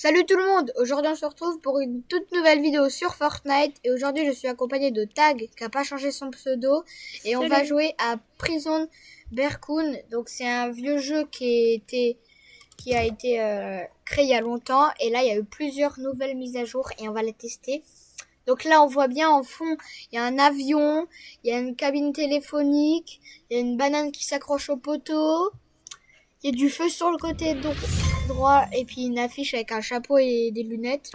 Salut tout le monde, aujourd'hui on se retrouve pour une toute nouvelle vidéo sur Fortnite et aujourd'hui je suis accompagné de Tag qui a pas changé son pseudo et on va jouer à Prison Berkun. Donc c'est un vieux jeu qui a été créé il y a longtemps et là il y a eu plusieurs nouvelles mises à jour et on va les tester. Donc là on voit bien en fond, il y a un avion, il y a une cabine téléphonique, il y a une banane qui s'accroche au poteau. Il y a du feu sur le côté droit et puis une affiche avec un chapeau et des lunettes.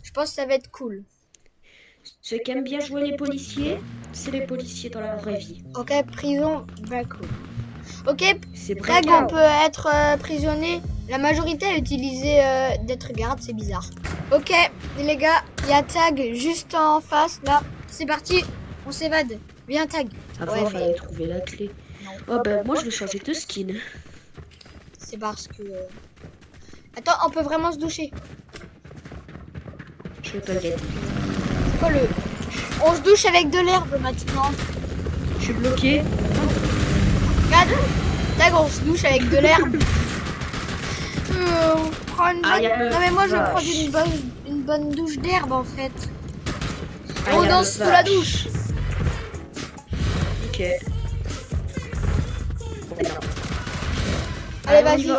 Je pense que ça va être cool. Ceux qui aiment bien jouer les policiers, c'est les policiers dans la vraie vie. Ok, prison Berkun. Ok, C'est Tag, Breakout. on peut être prisonnier. La majorité a utilisé d'être garde, c'est bizarre. Ok, les gars, il y a Tag juste en face, là. C'est parti, on s'évade. Viens Tag. Avant, il fallait trouver la clé. Oh ben, moi je vais changer de skin. C'est parce que... Attends, on peut vraiment se doucher. Je vais pas le guetter. C'est quoi le... On se douche avec de l'herbe maintenant. Je suis bloqué. Regarde, Tag, on se douche avec de l'herbe. On prend une bonne... Non mais moi je vais prendre une bonne douche d'herbe en fait. On danse sous la douche. Ok. Allez, vas-y.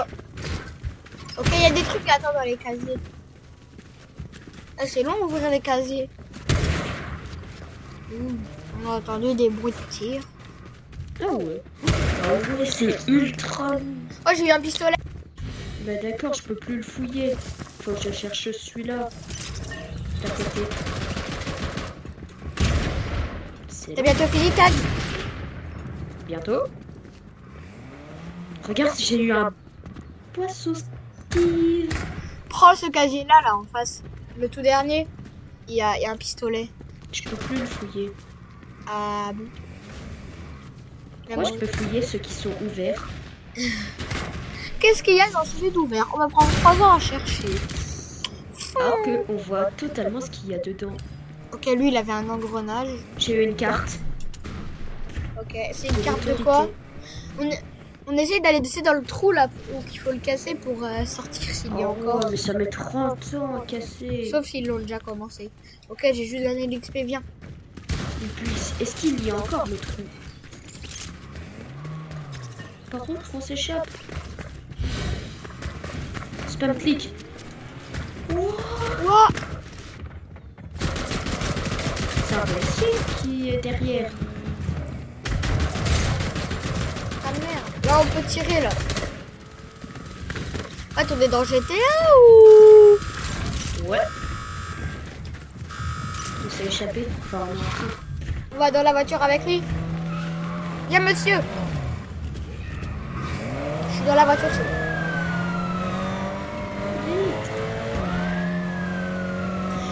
Ok, il y a des trucs à attendre dans les casiers. Ah, c'est long ouvrir les casiers. On a entendu des bruits de tir. Ah ouais. C'est ultra... Oh, j'ai eu un pistolet. Bah d'accord, je peux plus le fouiller. Faut que je cherche celui-là. D'à côté. T'as bientôt fini, Tag? Bientôt. Regarde si j'ai eu un poisson Steve. Prends ce casier-là, là, en face. Le tout dernier. Il y a un pistolet. Je peux plus le fouiller. Ah bon. Moi, je peux fouiller ceux qui sont ouverts. Qu'est-ce qu'il y a dans celui d'ouvert? On va prendre 3 ans à chercher. Alors qu'on voit totalement ce qu'il y a dedans. Ok, lui, il avait un engrenage. J'ai eu une carte. Ok, c'est une carte de quoi? On essaye d'aller dessus dans le trou là où il faut le casser pour sortir s'il y a encore. Mais ça met 30 ans à casser. Sauf s'ils l'ont déjà commencé. Ok, j'ai juste gagné l'XP, viens. Et puis, est-ce qu'il y a encore le trou? Par contre, on s'échappe. Spam click. Wow. C'est un policier qui est derrière. Ah merde. Là, on peut tirer là. Ah, on est dans GTA ou... Ouais. On s'est échappé. Enfin, on est en train. On va dans la voiture avec lui. Viens, monsieur. Je suis dans la voiture. Vite.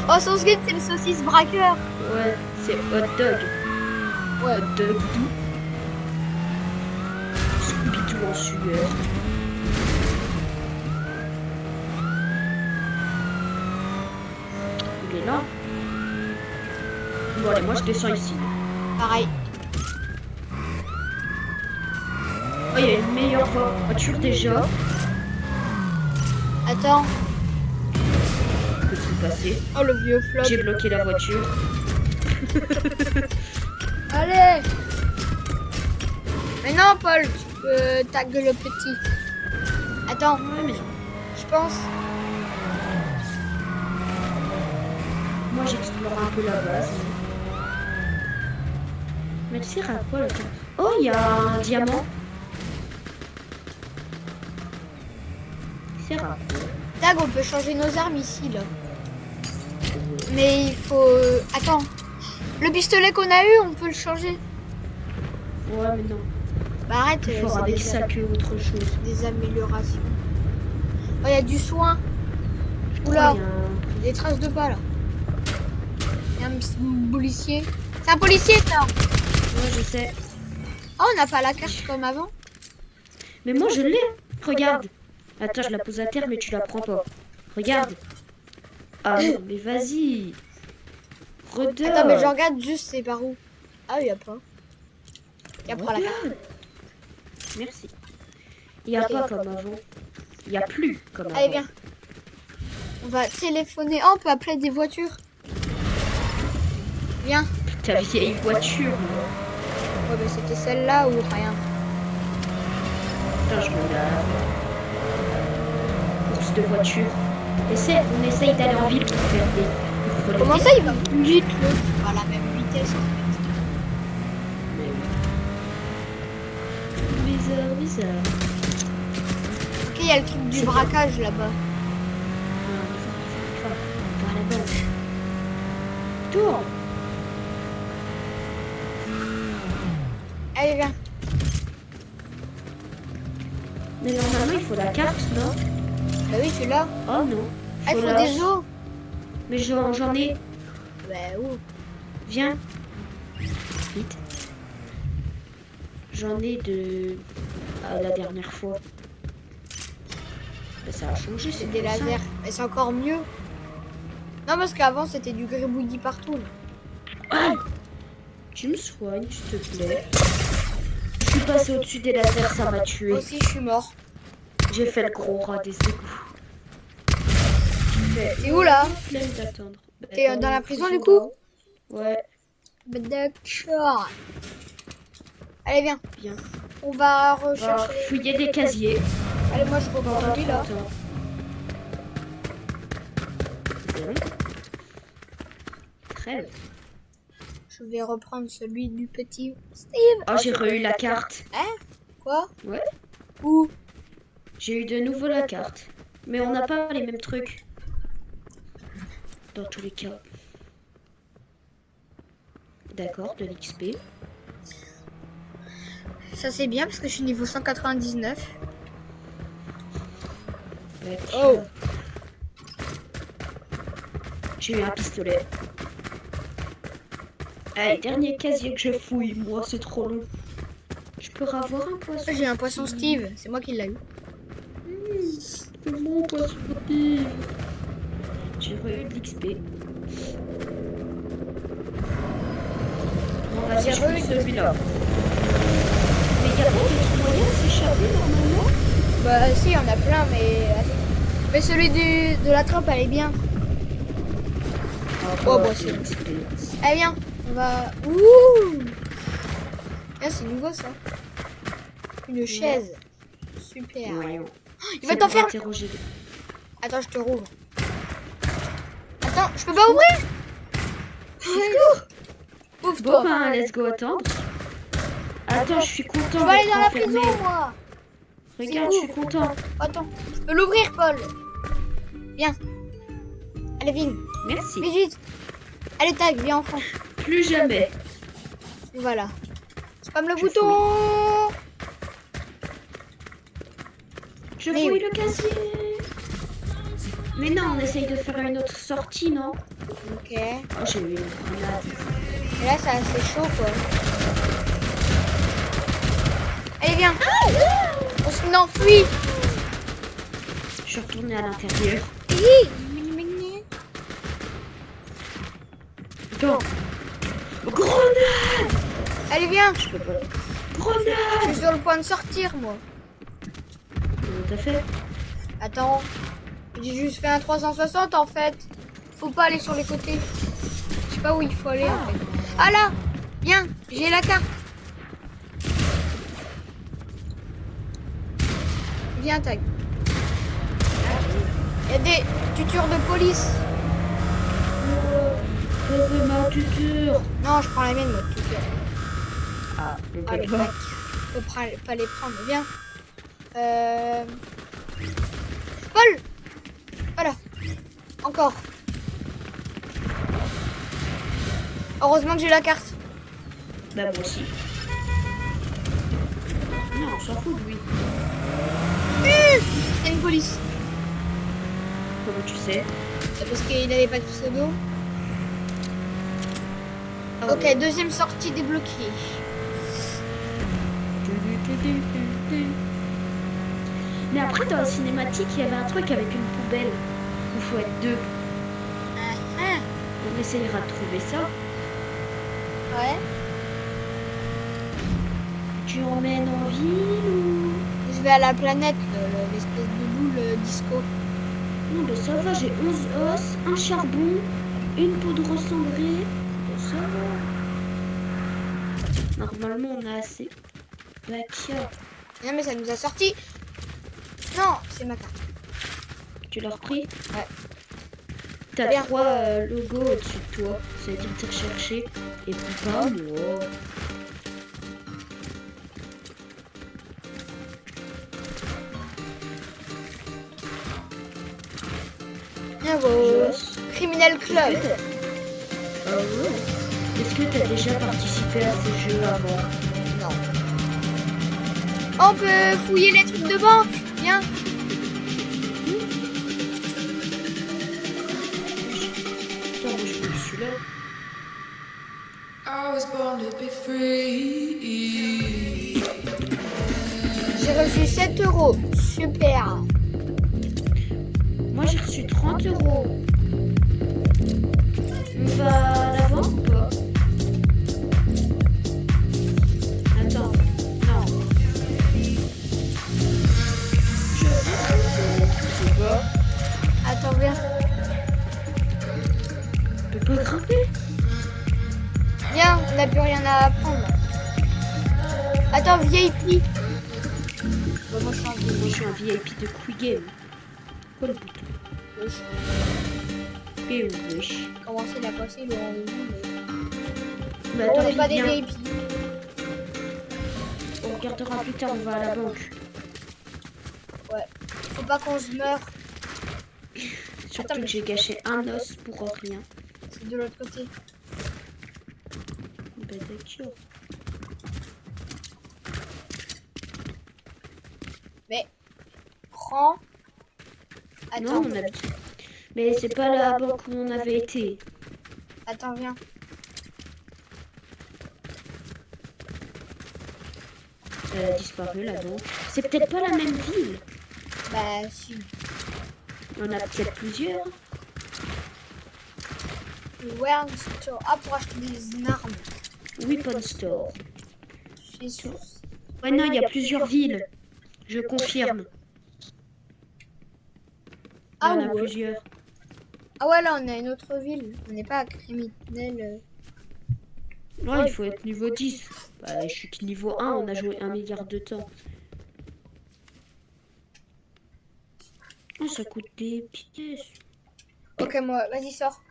Oh, son skin, c'est le saucisse braqueur. Ouais, c'est hot dog. Ouais. Hot dog doux. Scooby-Doo en sueur. Il est là. Bon, allez, moi je descends ici. Pareil. Oh, il y a une meilleure voiture déjà. Attends. Que s'est passé? Oh, le vieux flop. J'ai bloqué la voiture. Allez. Mais non, Paul, tu peux tagger le petit. Attends, Ouais, mais je pense. moi j'explore un peu la base. Mais elle sert à quoi le temps? Oh, il y a un diamant. Il sert à quoi? Tag, on peut changer nos armes ici, là. Mais il faut... Attends. Le pistolet qu'on a eu, on peut le changer. Ouais, mais non. Bah arrête, Plus fort c'est avec ça que autre chose. des améliorations. Oh, il y a du soin. Oh, Oula, il y a un- des traces de pas, là. Il y a un petit policier. C'est un policier, ça. Ouais, je sais. Oh, on n'a pas la carte comme avant. Mais moi je l'ai. Regarde. Attends, je la pose à terre, mais tu la prends pas. Regarde. Ah non, mais vas-y. Redonne. Attends, mais je regarde juste c'est par où. Ah, il y a pas. Il y a pas la carte. Merci. Il n'y a pas comme avant. Il n'y a plus comme avant. Allez, viens. On va téléphoner. Oh, on peut appeler des voitures. Viens. Ta vieille voiture. Ouais, bah c'était celle-là ou rien. Putain, je me lave. Course de voiture. On essaye d'aller en ville pour faire des... Comment ça, il va plus vite, l'autre? À la même vitesse, en fait. Bizarre, bizarre. Ok, il y a le truc du braquage là-bas. On va à la banque. Tourne. Allez, viens. Mais normalement, il faut la carte, non? Bah oui, tu l'as. Oh non. Ah, il faut des os. Mais j'en ai. Bah où? Viens. Vite. J'en ai de... la dernière fois. Bah, ça a changé, C'est c'est des plus ça. lasers. Mais c'est encore mieux. Non, parce qu'avant, c'était du gribouillis partout. Là. Ah, tu me soignes, s'il te plaît. Je suis passé au-dessus des lasers, ça m'a tué. Moi aussi, je suis mort. J'ai fait le gros rat des égouts. T'es où là? Flemme d'attendre. T'es dans la prison du coup? Ouais. Bah, d'accord. Allez, viens. Bien. On va On va rechercher. fouiller des casiers. Allez, moi je reprends lui là. C'est bon. Très bien. Je vais reprendre celui du petit Steve. Oh, j'ai re-eu la carte. Quoi? Ouais. Où? J'ai eu de nouveau la carte. Mais on n'a pas les mêmes trucs. Dans tous les cas. D'accord, de l'XP. Ça c'est bien parce que je suis niveau 199. Ouais, Oh. J'ai eu un pistolet. Allez, dernier casier que je fouille. Moi, c'est trop long. Je peux avoir un poisson. J'ai un poisson Steve. C'est moi qui l'ai eu. C'est mon poisson Steve. J'ai eu de l'XP. Bon, vas-y, je fouille celui-là. Mais il y a pas d'autres moyens de s'échapper normalement? Bah si, il y en a plein, mais celui de la trappe, elle est bien. Oh, bah c'est... Allez, viens, on va... Ouh! Ah, c'est nouveau, ça. Une chaise. Super. Ouais. Il va t'enfermer. Attends, je te rouvre. Attends, je peux pas ouvrir? Ouvre-toi. Bon, ben, let's go attendre. Attends, je suis content. Je vais aller dans la enfermé. prison, moi. Regarde, je suis content. Attends, je peux l'ouvrir, Paul. Viens. Allez, viens. Merci. Vite, vite. Allez, tag, viens en France. Plus jamais. Voilà. Spam le Je bouton. Je fouille le casier. Mais non, on essaye de faire une autre sortie, non? Ok. Oh, j'ai eu une grenade. Et là, c'est assez chaud, quoi. Allez, viens. On s'enfuit. Je suis retournée à l'intérieur. Attends. Grenade! Allez, viens. Je peux pas. Je Grenade! suis sur le point de sortir, moi. Comment t'as fait? Attends. J'ai juste fait un 360, en fait. Faut pas aller sur les côtés. Je sais pas où il faut aller, en fait. Ah là! Viens, j'ai la carte. Viens, tag. Il y a des tutures de police. Je veux ma tuture. Non, je prends la mienne, moi, tuture. Ah, le Allez, pas. tac. Faut pas les prendre. Viens. Paul! Voilà. Encore. Heureusement que j'ai la carte. Bah, moi aussi. Non, on s'en fout de lui. C'est une police. Comment tu sais? C'est parce qu'il n'avait pas de pseudo. Ah Ok, ouais. deuxième sortie débloquée. Mais après, dans la cinématique, il y avait un truc avec une poubelle. Il faut être deux. On essayera de trouver ça. Ouais. Tu emmènes en ville ou... Je vais à la planète, l'espèce de boule disco. Non, mais ça va, j'ai 11 os, un charbon, une peau de ressemblée. Ça va. Normalement, on a assez. Bah, tiens, Non, mais ça nous a sorti. Non, c'est ma carte. tu l'as repris? Ouais. T'as Bien. 3 logos au-dessus de toi. Ça veut dire que t'es recherché. Et puis pas moi. Bravo. Joss. Criminel Club. Ah ouais. Est-ce que t'as déjà participé à ces jeux avant? Non. On peut fouiller les trucs de banque. Viens. Attends, moi je fais celui-là. I was born to be free. J'ai reçu 7 euros. Super. Moi j'ai reçu 30 euros. On va l'avant ou pas? Attends, non. Je sais pas. Attends, viens. On peut pas grimper? Viens, on n'a plus rien à apprendre. Attends, VIP. Bon, moi, je suis en VIP. Moi je suis un VIP de Quick Quoi le bouton? Wesh. Et wesh. Comment c'est passer le rendez-vous, Mais on attends, n'est pas des viens. VIP. On regardera plus tard, on va à la banque. Ouais. Faut pas qu'on se meure. Surtout Attends, mais- que j'ai gâché un os pour rien. C'est de l'autre côté. Bah d'accord. Mais prends. Attends, Non, on a... Mais c'est pas la banque où on avait été. attends, viens. Elle a disparu la banque. C'est peut-être pas la même ville. Bah si. Il y en a peut-être plusieurs. Wern Store. Ah, pour acheter des armes. Weapon Store. Jesus. Ouais, non, il y a plusieurs villes. Je confirme. Il y en a ouais. plusieurs. Ah ouais, là on a une autre ville. On n'est pas à criminel. Ouais, il faut être niveau 10. Bah, je suis que niveau 1, on a joué 1 milliard de temps. Oh, ça coûte des pièces. Ok, moi, vas-y, sors.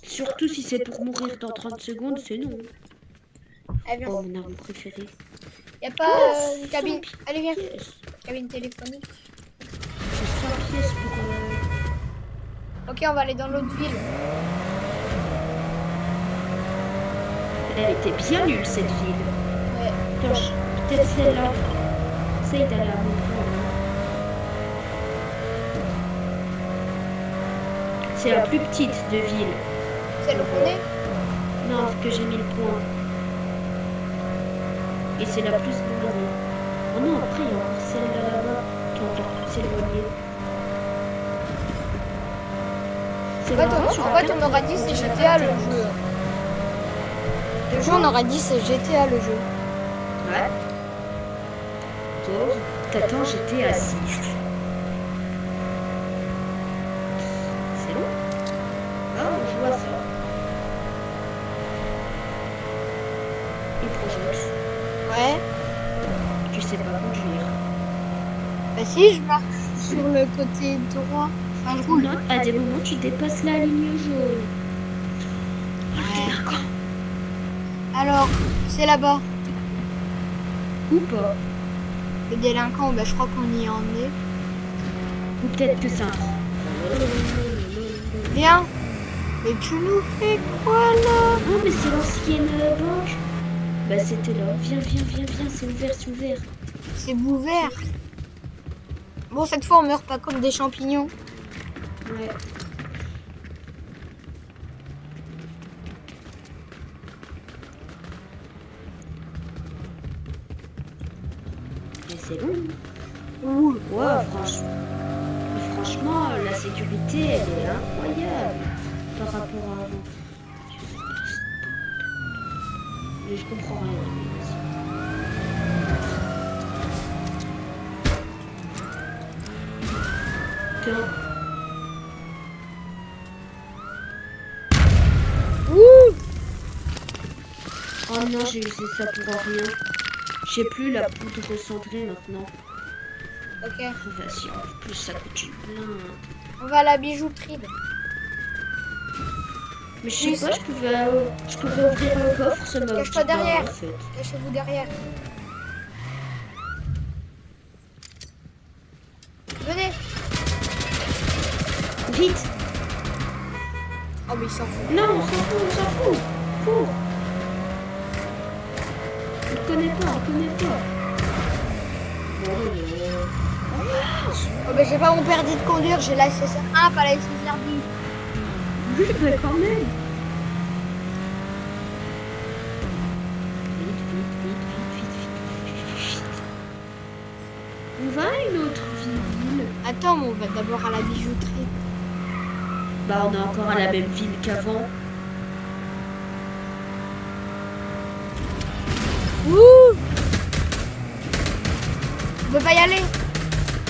Surtout si c'est pour mourir dans 30 secondes, c'est non. Allez, viens. Oh, mon arme préférée. Y a pas Oh, une cabine. 100 Allez, viens. pièces. Cabine téléphonique. J'ai 100 pièces pour... Ok, on va aller dans l'autre ville. Elle était bien nulle, cette ville. Ouais. Attends, peut-être celle-là. Essaye d'aller à mon point. C'est la plus petite de ville. Celle qu'on est. Non, que j'ai mis le point. Et c'est la plus éloignée. Oh non, après, il y a encore celle-là là-bas qui est encore plus éloignée. C'est En fait, marrant, sur la on carte, aura dit on c'est dirait GTA pas le que- jeu. Le jeu, on aura dit c'est GTA le jeu. Ouais. Toi, t'attends, j'étais à 6. C'est long. Ah, on joue à ça. Et projette. Ouais. Tu sais pas conduire. Bah si, je marche sur le côté droit. Enfin, je roule. Non, à des moments, tu dépasses la ligne jaune. Ouais. Alors, c'est là-bas. Ou pas. Le délinquant, bah je crois qu'on y en est. Ou peut-être que ça. Viens. Mais tu nous fais quoi là? Non, mais c'est l'ancienne banque. Bah, c'était là. Viens, viens, viens, viens. C'est ouvert, c'est ouvert. C'est ouvert. Bon, cette fois, on meurt pas comme des champignons. Ouais. Mais c'est long. Ouh. Ouais, franchement, la sécurité, elle est incroyable par rapport à avant. Mais je comprends rien. Tiens, Oh non, j'ai usé ça pour rien. J'ai plus la poudre cendrée maintenant. Ok. Vas-y, en plus ça coûte une blinde. On va à la bijouterie. Mais je sais pas, je pouvais ouvrir le coffre, ça m'a Cache-toi dit pas, derrière. en fait. Cachez-vous derrière. Venez. Vite! Oh mais il s'en fout. Non, on s'en fout, on s'en fout! Cours! On connaît pas, on connaît pas. Oh mais j'ai pas mon permis de conduire, j'ai la SSR1, pas la SSR2. Oui, mais quand même! Vite, vite, vite, vite, vite, vite, vite. On va à une autre ville. Attends, mais on va d'abord à la bijouterie. Bah, on est encore à la même ville qu'avant. Ouh! On peut pas y aller.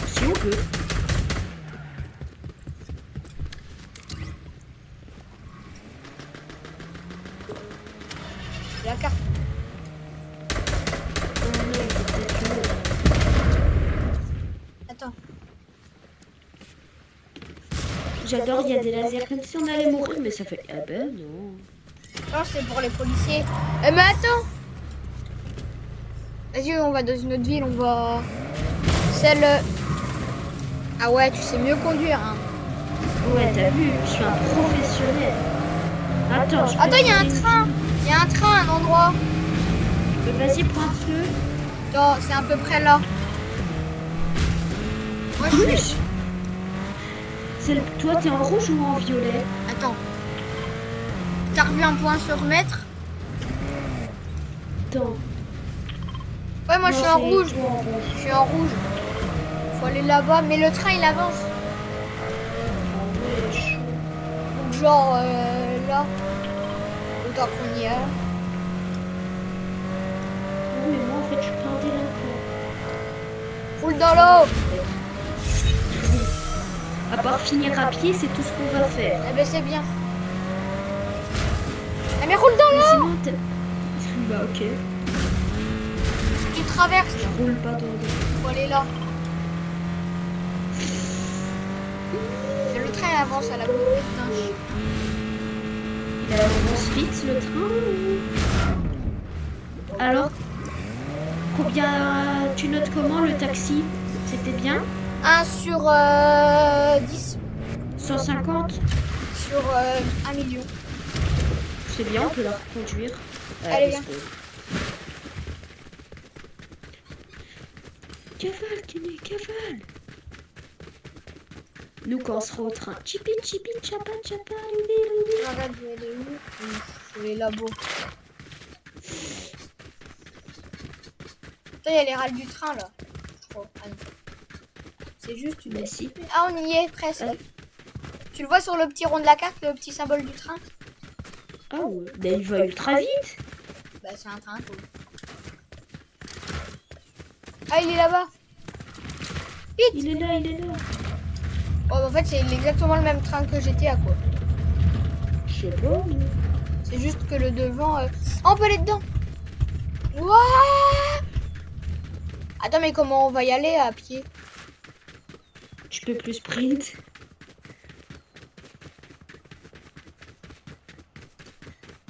Si on peut. J'ai la carte. Attends. J'adore, il y a des lasers comme si on allait mourir, mais ça fait... Ah ben non. Non, c'est pour les policiers. Eh mais attends. Vas-y, on va dans une autre ville, on va... Celle... Ah ouais, tu sais mieux conduire, hein. Ouais, t'as vu, je suis un professionnel. Attends, Attends, il y a un train. Il y a un train à un endroit. Vas-y, pointe-le. Attends, c'est à peu près là. Moi, je Plus. Toi, t'es en rouge ou en violet? Attends. T'as revu un point sur mètre? Attends. Ouais, moi je Non, suis en c'est rouge. toi en rouge. Je suis en rouge. Faut aller là-bas, mais le train il avance. Ah ouais, chaud. Donc genre là. Autant qu'on y est. Non, mais moi, en fait, je suis un délinquant. Roule dans l'eau. À part finir à pied, c'est tout ce qu'on va faire. Eh ben c'est bien. Eh mais roule dans l'eau. Sinon, t'es... Bah, ok. Tu traverses. Je roule pas dans l'eau. Faut aller là. Et le train il avance à la bout de dingue. Il avance vite, le train. Alors, combien tu notes comment le taxi? C'était bien? 1 sur 10 150? sur 1 million. C'est bien, on peut la reconduire. Allez, viens. Cavale, Kenny, cavale. Nous, quand on sera au train. Chipi, chipi, chapa, chapa, Regarde, je vais aller où? Sur les labos. Il y a les rails du train là. Oh, ah non. C'est juste une... Mais si. Ah, on y est presque. Tu le vois sur le petit rond de la carte, le petit symbole du train? Ah ouais, mais il va ultra vite. Bah, c'est un train, quoi. Ah, il est là-bas. Vite. Il est là, il est là. Oh, en fait, c'est exactement le même train que j'étais à quoi. Je sais pas. Mais... C'est juste que le devant... Oh, on peut aller dedans. Ouah. Attends, mais comment on va y aller à pied? Tu peux plus sprint.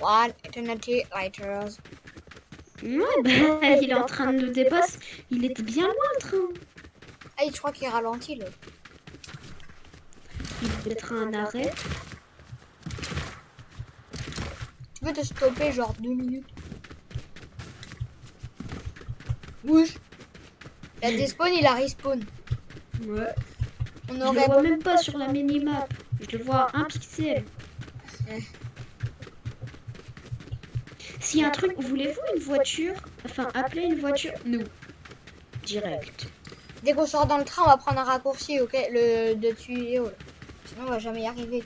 One eternity later. Ouais, bah, il est en train de nous dépasser. Il était bien loin, le train. Ah, je crois qu'il ralentit, là. Il peut être un arrêt. Tu peux te stopper genre 2 minutes. Bouge. Il a despawn, il a respawn. Ouais. On Je le aurait... vois même pas sur la minimap. Je le vois à 1 pixel. Ouais. S'il y a un truc, voulez-vous une voiture? Enfin, appeler une voiture? Nous. Direct. Dès qu'on sort dans le train, on va prendre un raccourci, ok? Le de tuyau, là. Sinon, on va jamais y arriver.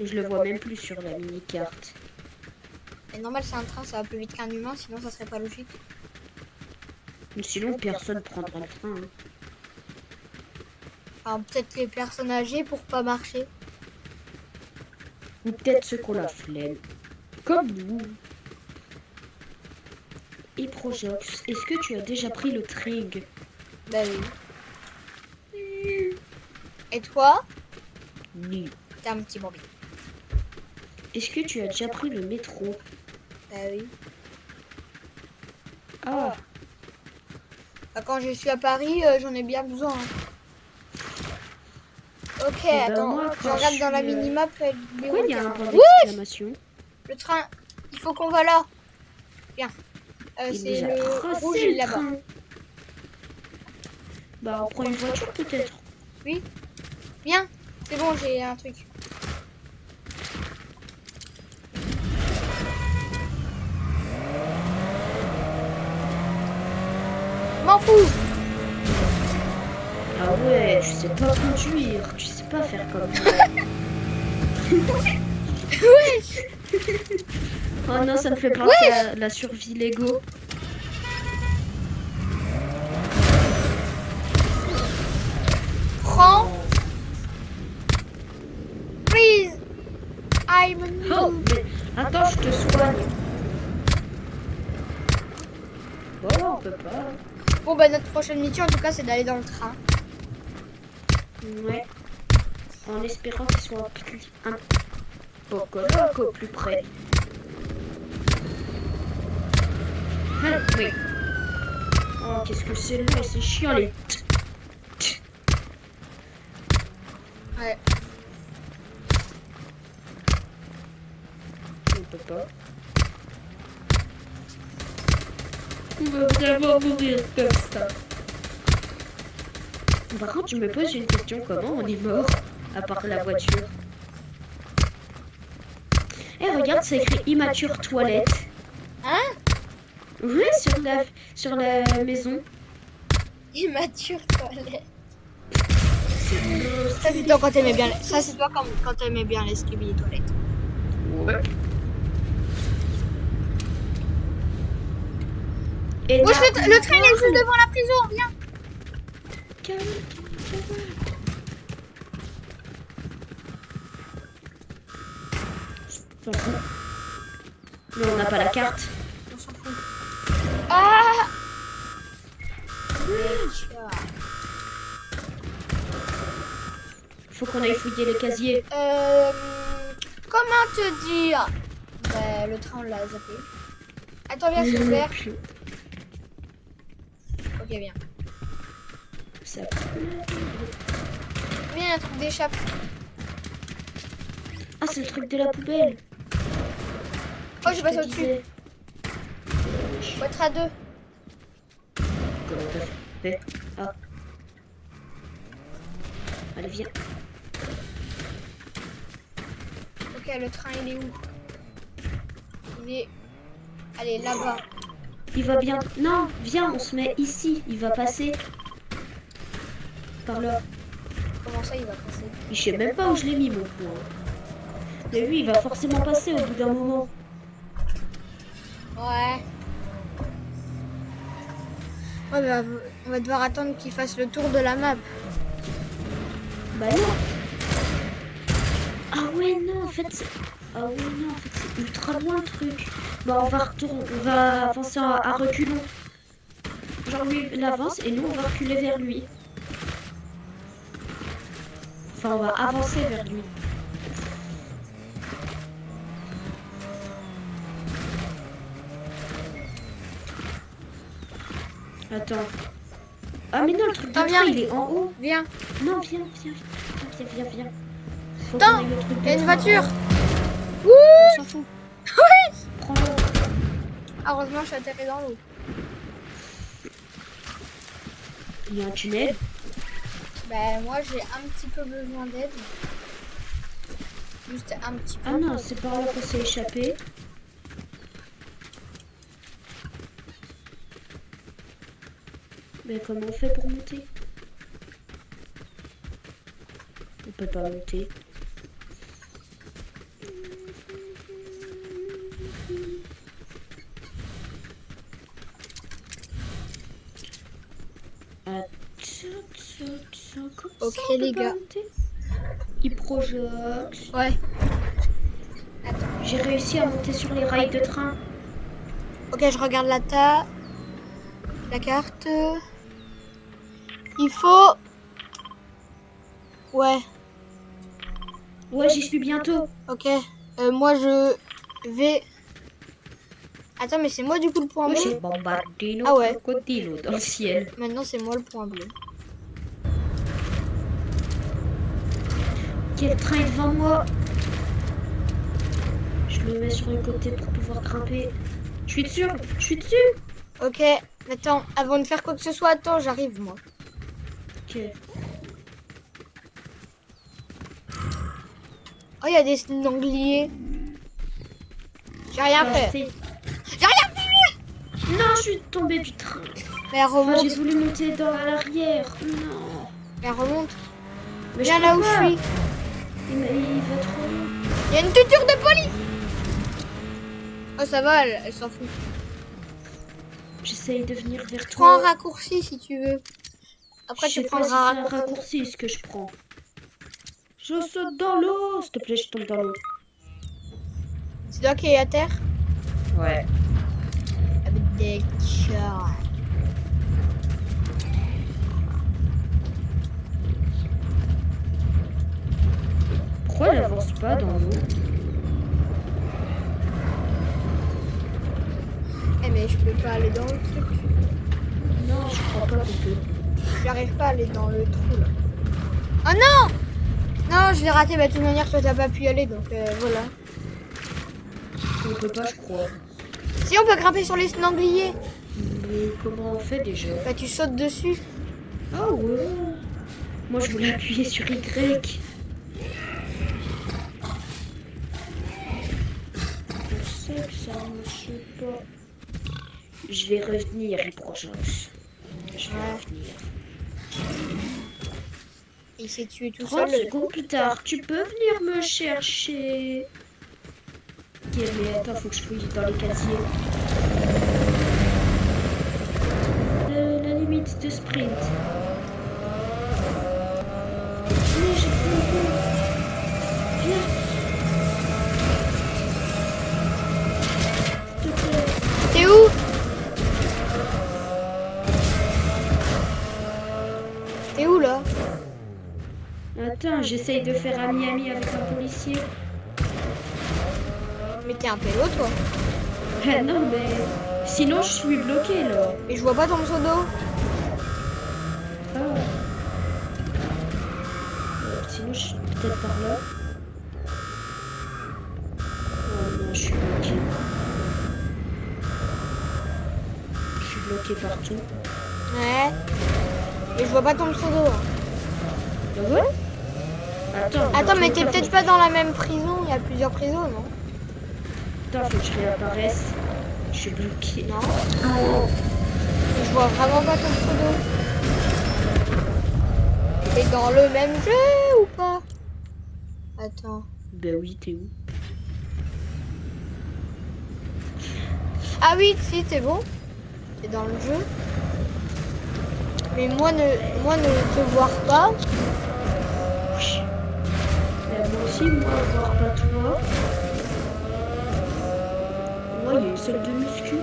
Je le vois même plus sur la mini-carte. Et normal, c'est un train, ça va plus vite qu'un humain, sinon ça serait pas logique. Sinon, personne prendra le train. Hein. Enfin, peut-être les personnes âgées pour pas marcher. Ou peut-être ceux qu'on la flemme. Comme nous. Et Projox, est-ce que tu as déjà pris le train? Bah oui. Et toi? Non. T'es un petit bambin. Est-ce que tu as déjà pris le métro? Bah oui. Ah, Bah, quand je suis à Paris, j'en ai bien besoin. Hein. Ok, ben attends, moi, je quand regarde je dans la suis, minimap. pourquoi il y a un point Oui, d'exclamation? le train. Il faut qu'on va là. Bien. Il C'est nous a le rouge, tracé il est le là-bas. train. Bah, on prend une voiture peut-être. Oui. Bien. C'est bon, j'ai un truc. M'en fous. Ah ouais, tu sais pas conduire, tu sais pas faire comme moi. Oh non, ça me fait penser à la survie Lego. Prends. Please. I'm a Oh, noob. mais attends, je te soigne. Bon, on peut pas. Bon, bah, notre prochaine mission, en tout cas, c'est d'aller dans le train. Ouais. En espérant qu'il soit un poco au plus près. Ah, oui. Oh, qu'est-ce que c'est long, c'est chiant les. Ouais. On peut pas. On va vraiment mourir comme ça. Par contre, je me pose une question, comment on est mort à part la voiture? Eh, regarde, c'est écrit immature toilette. Hein? Oui, sur la maison. Immature toilette. Ça, c'est toi quand t'aimais bien. Ça, c'est toi quand t'aimais bien les skibidi toilettes. Ouais. Et Wesh, là, le train il est juste devant la prison, viens. S'en fout. Mais on n'a pas la carte. On s'en fout. Ah. Faut qu'on aille fouiller les casiers. Comment te dire? Bah, le train on l'a zappé. Attends, viens, c'est ouvert. Ok, viens. Ça... Viens, un truc d'échappe. Ah, c'est le truc de la poubelle. Oh, j'ai passé au-dessus. Faut être à deux. Comment t'as fait? Ah. Allez, viens. Ok, le train il est où? Il est. Allez, là-bas. Il va bien. Non, viens, on se met ici. Il va passer. Par là. Comment ça, il va passer? Je sais même pas où je l'ai mis, mon point. Mais lui, il va forcément passer au bout d'un moment. Ouais. Ouais, bah, on va devoir attendre qu'il fasse le tour de la map. Bah non. Ah ouais, non, en fait, c'est... Ah ouais, non, en fait, c'est ultra loin, le truc. Bah, on va retourner, on va avancer à reculons. Genre, lui, il avance et nous, on va reculer vers lui. Enfin, on va avancer vers lui. Attends. Ah, mais non, le truc de train, il est en haut. Viens. Non, viens. Faut Attends, qu'on aille au truc de il y a une train. voiture. On s'en fout. Oui. Prends-le. Heureusement, je suis atterré dans l'eau. Il y a un tunnel. Bah, moi, j'ai un petit peu besoin d'aide. Juste un petit peu. Ah non, c'est par là qu'on s'est échappé. Mais comment on fait pour monter? On peut pas monter. Ok, les gars. Il Ouais. J'ai réussi à monter sur les rails de train. Ok, je regarde la carte. Il faut... Ouais. Ouais, j'y suis bientôt. Ok. Moi, je vais... Attends, mais c'est moi du coup le point bleu. J'ai bombardé notre Ah ouais. crocodile dans le ciel. Maintenant, c'est moi le point bleu. Quel train est devant moi? Je le mets sur le côté pour pouvoir grimper. Je suis dessus, je suis dessus. Ok, attends, avant de faire quoi que ce soit, attends, j'arrive moi. Ok. Oh, il y a des sangliers. J'ai rien fait. J'ai rien fait. Non, je suis tombée du train. Mais elle remonte. J'ai voulu monter dans l'arrière. Non. Elle remonte. Mais Viens là où je suis. Il va trop loin. Il y a une tuture de police. Oh, ça va, elle s'en fout. J'essaye de venir vers toi. Prends un raccourci si tu veux. Après, tu prendras un raccourci, ce que je prends. Je saute dans l'eau. S'il te plaît, je tombe dans l'eau. C'est toi qui es à terre? Ouais. Avec des cœurs. Pourquoi elle avance pas dans l'eau? Eh mais je peux pas aller dans le truc. Non, je crois pas qu'on peut. J'arrive pas à aller dans le trou là. Oh non! Non, je l'ai raté. Bah, de toute manière, toi t'as pas pu y aller donc voilà. On peut pas, je crois. Si on peut grimper sur les sangliers. Mais comment on fait déjà? Bah, tu sautes dessus. Ah ouais. Moi, je voulais appuyer sur Y. Je sais que ça marche pas. Je vais revenir, Prochance. Je vais revenir. Il s'est tué tout 30 seul. secondes plus tard, tu peux venir me chercher. Ok, mais attends, faut que je fouille dans les casiers. La limite de sprint. Oui, j'ai fait le coup. Viens. S'il te plaît. T'es où? T'es où là? Attends, j'essaye de faire ami-ami avec un policier. Mais t'es un pélo toi. Ah non, mais sinon je suis bloqué là. Et je vois pas ton pseudo. Ah. Sinon je suis peut-être par là. Oh non, je suis bloqué. Je suis bloqué partout. Ouais. Et je vois pas ton pseudo. Hein. Ah ouais? Attends, mais t'es peut-être pas dans la même prison. Il y a plusieurs prisons, non? Attends, faut que je réapparaisse. Je suis bloqué. Non. Et je vois vraiment pas ton pseudo. T'es dans le même jeu ou pas? Attends. Ben oui, t'es où? Ah oui, si, c'est bon. T'es dans le jeu. Mais moi ne te voir pas. Ben moi aussi, moi, voir pas toi. Moi, il y a une salle de muscu.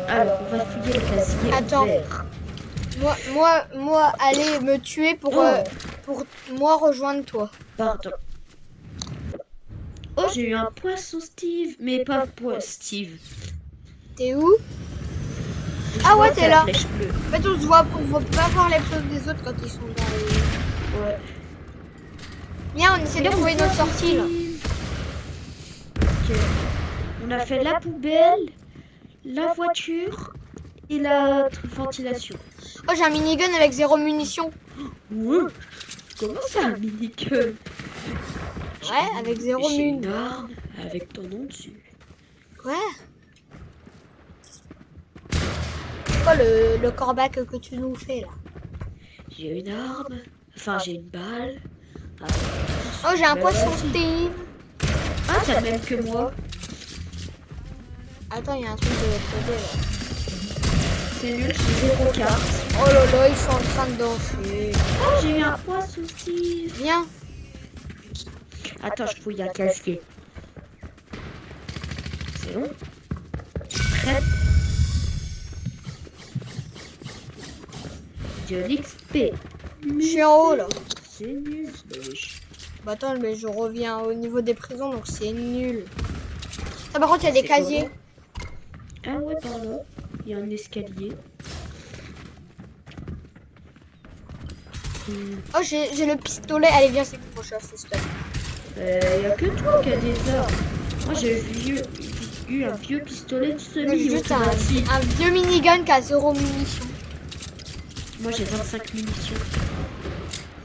Alors, on va fouiller le casier. Attends. Vert. Moi, aller me tuer pour moi rejoindre toi. Pardon. Oh, j'ai eu un poisson Steve, mais pas Steve. T'es où? Ah ouais, t'es là. En Flèche bleue. fait, on voit pas voir les pseudos des autres quand ils sont dans les... Ouais. Viens, on essaie de trouver notre sortie là. Ok. On a fait la poubelle, la voiture et la ventilation. Oh, j'ai un minigun avec 0 munitions. Ouais. Comment ça, un mini-gun? Ouais, avec 0 J'ai une mun. arme avec ton nom dessus. Ouais. C'est quoi le corbac que tu nous fais là? J'ai une arme, enfin j'ai une balle. Oh, j'ai un Ben, poisson vas-y. Steve. Ah, t'as le même que moi. Attends, il y a un truc de l'autre côté là. C'est nul, j'ai 0 carte. Oh là là, ils sont en train de danser. Oh, j'ai eu un poisson Steve. Viens. Attends, je fouille un casier. Attention. Prête. De l'XP. Je suis en haut là. C'est nul, wesh. Bah attends, mais je reviens au niveau des prisons, donc c'est nul. Ah, par contre, il y a des C'est casiers. Ah ouais, par là. Il y a un escalier. Oh, j'ai le pistolet. Allez, viens, c'est pour je c'est stop. Il y a que toi qui a des armes. Moi, j'ai eu un vieux pistolet de Moi, j'ai juste semi-automatique. un vieux minigun qui a 0 munitions. Moi, j'ai 25 munitions.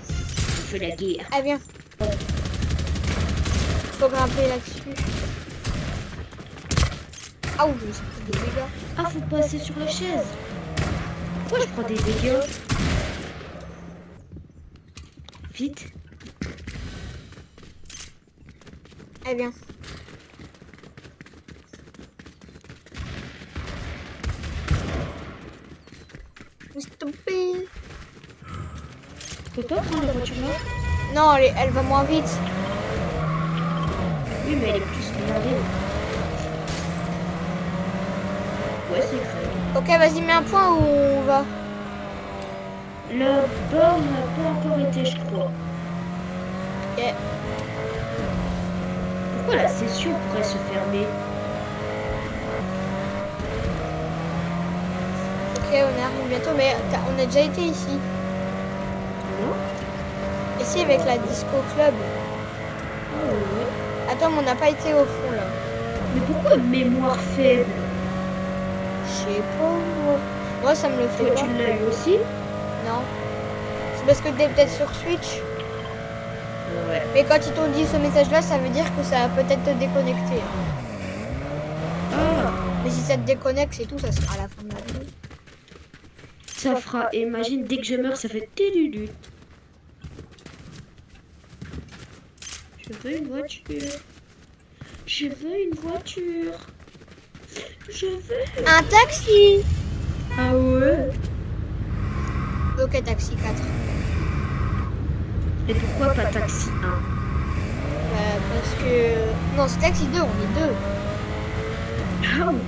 Je fais la guerre. Ah, viens. Faut grimper là-dessus. Ah, oui, j'ai pris des dégâts. Ah, faut passer sur la chaise. Pourquoi je prends des dégâts? Vite. Eh bien. Stopper. Tu peux pas prendre la voiture là? Non, elle va moins vite. Oui, mais elle est plus blindée. Ouais, c'est vrai. Ok, vas-y, mets un point où on va. Le bord n'a pas encore été, je crois. Ok. Pourquoi la session pourrait se fermer? Ok, on arrive bientôt, mais on a déjà été ici. Non? Ici avec la disco club. Ah ouais. Attends, mais on n'a pas été au fond là. Mais pourquoi mémoire faible? Je sais pas. Moi, ça me le fait Toi, pas. tu l'as eu aussi? Non. C'est parce que t'es peut-être sur Switch. Ouais. Mais quand ils t'ont dit ce message-là, ça veut dire que ça va peut-être te déconnecter. Ah, Mais si ça te déconnecte, c'est tout, ça sera à la fin de la vidéo. ça fera. Imagine, dès que je meurs, ça fait télulut. Je veux une voiture. Je veux une voiture. Je veux. Un taxi. Ah ouais? Ok, taxi 4. Et pourquoi pas taxi 1? Parce que... Non, c'est taxi 2, on est deux. Ah ouais.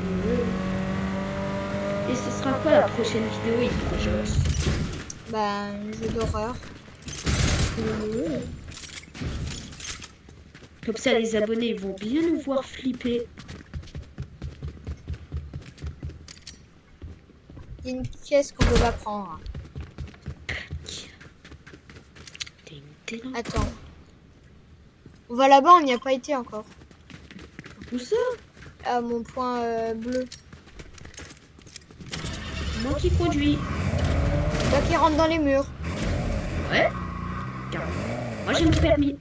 Et ce sera quoi la prochaine vidéo, Hydrojos? Bah, un jeu d'horreur. Comme ça, les abonnés ils vont bien nous voir flipper. Il y a une pièce qu'on peut pas prendre. Attends. On va là-bas, on n'y a pas été encore. Où ça? À mon point bleu. Moi qui conduis. Toi qui rentre dans les murs. Ouais. Car moi j'ai mon permis.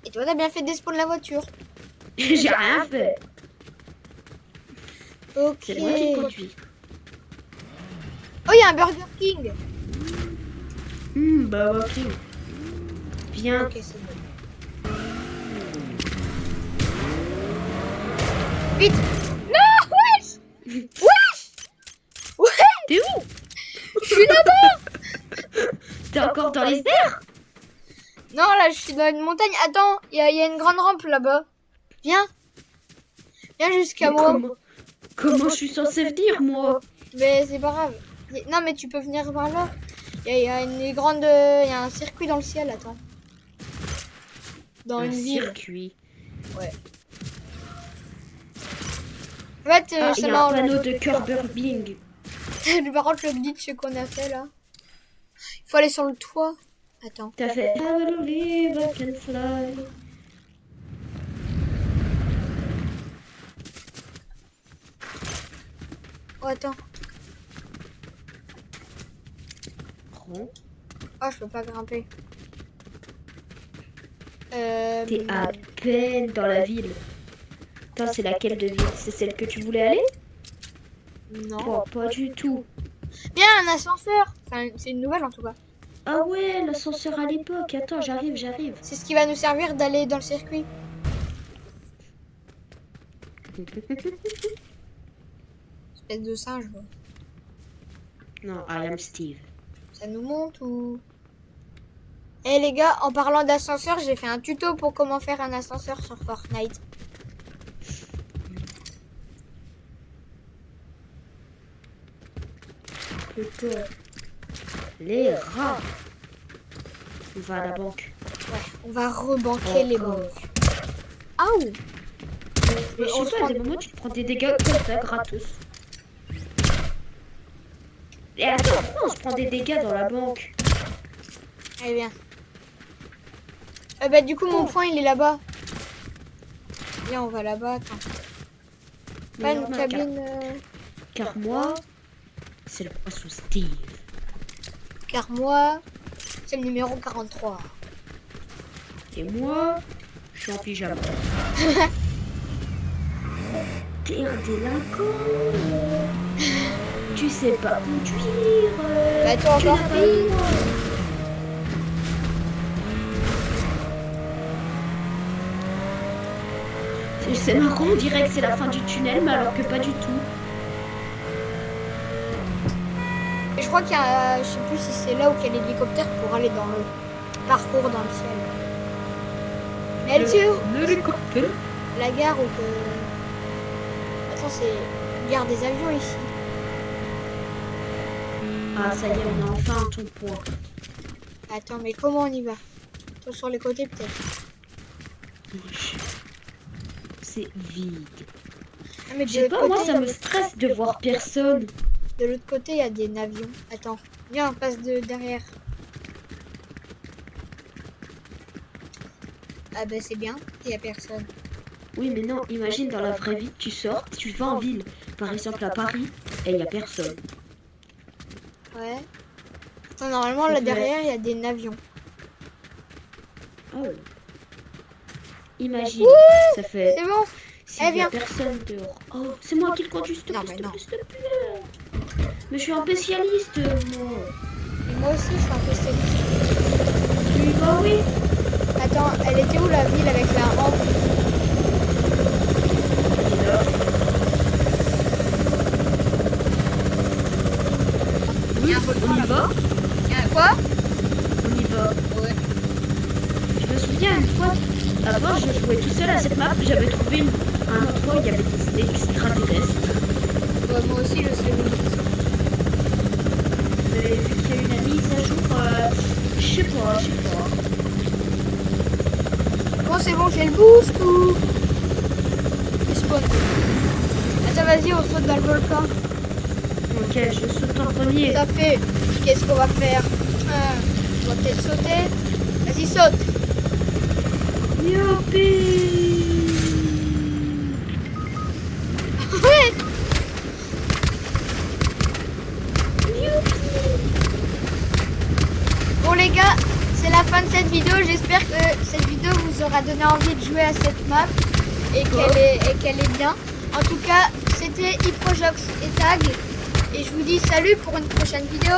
Et toi, t'as bien fait despawn la voiture. J'ai rien fait. Ok. C'est moi qui conduis. Oh, il y a un Burger King. Bah ok. Viens. Ok, c'est bon. Vite. Non, wesh. Wesh. Ouais. T'es où? Je suis là-bas. T'es encore dans les airs? Non, là, je suis dans une montagne. Attends, il y a une grande rampe là-bas. Viens. Viens jusqu'à Mais moi. comment je suis censée venir, moi? Mais c'est pas grave. Non, mais tu peux venir par là. Il y a une grande... Il y a un circuit dans le ciel, attends. Dans Un une ville. circuit. Ouais. En fait, Ah, il y ça a m'a un panneau de curverbing. Par contre, le glitch qu'on a fait là. Il faut aller sur le toit. Attends. T'as fait I will live, I can fly. Oh, attends. Prends. Oh, je peux pas grimper. T'es à peine dans la ville. Attends, c'est laquelle de ville? C'est celle que tu voulais aller? Non. Oh, pas du tout. Bien, un ascenseur. Enfin, c'est une nouvelle en tout cas. Ah ouais, l'ascenseur à l'époque. Attends, j'arrive. C'est ce qui va nous servir d'aller dans le circuit. Espèce de singe. Quoi. Non, I am Steve. Ça nous monte ou... Eh les gars, en parlant d'ascenseur, j'ai fait un tuto pour comment faire un ascenseur sur Fortnite. le temps. Les rats. On va à la banque. Ouais, on va rebanquer les Encore. banques. Ah ouh. Mais je On sais se pas, à des moments tu prends des dégâts comme ça, gratos. Et attends, pourquoi on se prend des dégâts dans la banque? Allez, viens. Bah, du coup, mon point, il est là-bas. Viens, on va là-bas. Attends. Pas une normal, cabine. Car moi, c'est le poisson Steve. Car moi, c'est le numéro 43. Et moi, je suis en pyjama. T'es un délinquant. Tu sais pas conduire. Bah, toi Tu encore. n'as pas le droit. C'est marrant, on dirait que c'est la fin du tunnel, mais alors que pas du tout. Et je crois qu'il y a. Je sais plus si c'est là où qu'il y a l'hélicoptère pour aller dans le parcours dans le ciel. Mais elle tue L'hélicoptère. la gare ou que. Attends, c'est gare des avions ici. Ah, ça y est, on a enfin un ton point. Attends, mais comment on y va? Toi sur les côtés peut-être. C'est vide. Ah, mais Je sais pas, moi ça me de stresse de voir personne. l'autre côté, il y a des avions. Attends, viens, on passe de derrière. Ah bah c'est bien, il y a personne. Oui, mais non, imagine dans la vraie vie, tu sors, tu vas en ville, par exemple à Paris, et il y a personne. Ouais. Attends, normalement là derrière, il y a des avions. Oh. Imagine, ça fait C'est bon. s'il y a viens. personne dehors. Oh, c'est moi qui le conduis, s'il te Non, plaît, mais s'il te plaît, s'il te plaît. Mais je suis un spécialiste, moi. Et moi aussi, je suis un peu spécialiste. Tu y vas, oui. Attends, elle était où la ville avec la rampe? Et là. Oui, on y va. Il y a quoi? On y va. Ouais. Je me souviens une fois, avant je jouais tout seul à cette map, j'avais trouvé un endroit où il y avait des extraterrestres. Ouais, moi aussi, je sais. Mais vu qu'il y a une mise à jour, je sais pas. Bon, c'est bon, j'ai le boost ou... Je spawn. Attends, vas-y, on saute dans le volcan. Ok, je saute en premier. Ça fait... Qu'est-ce qu'on va faire? On va peut-être sauter. Vas-y, saute. Youpi! Ouais. Bon les gars, c'est la fin de cette vidéo. J'espère que cette vidéo vous aura donné envie de jouer à cette map et qu'elle est bien. En tout cas, c'était Hyprojox et Tag. Et je vous dis salut pour une prochaine vidéo.